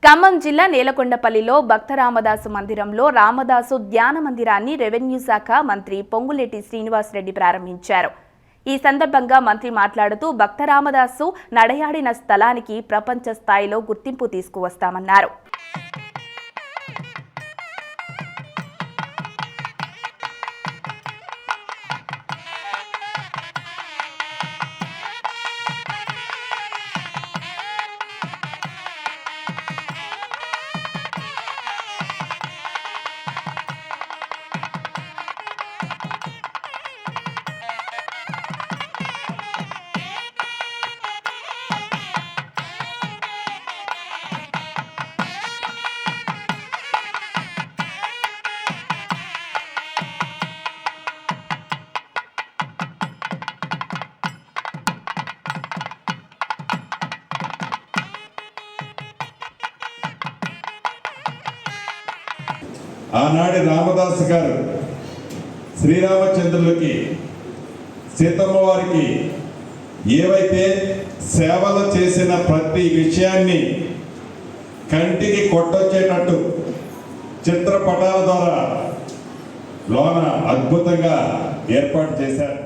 ఖమ్మం జిల్లా నేలకొండపల్లిలో భక్త రామదాసు మందిరంలో రామదాసు ధ్యాన మందిరాన్ని రెవెన్యూ శాఖ మంత్రి పొంగులేటి శ్రీనివాసరెడ్డి ప్రారంభించారు. ఈ సందర్భంగా మంత్రి మాట్లాడుతూ భక్త రామదాసు నడయాడిన స్థలానికి ప్రపంచ స్థాయిలో గుర్తింపు తీసుకువస్తామన్నారు. ఆనాడి రామదాసు గారు శ్రీరామచంద్రులకి సీతమ్మ వారికి ఏవైతే సేవలు చేసిన ప్రతి విషయాన్ని కంటికి కొట్టొచ్చేటట్టు చిత్రపటాల ద్వారా లోన అద్భుతంగా ఏర్పాటు చేశారు.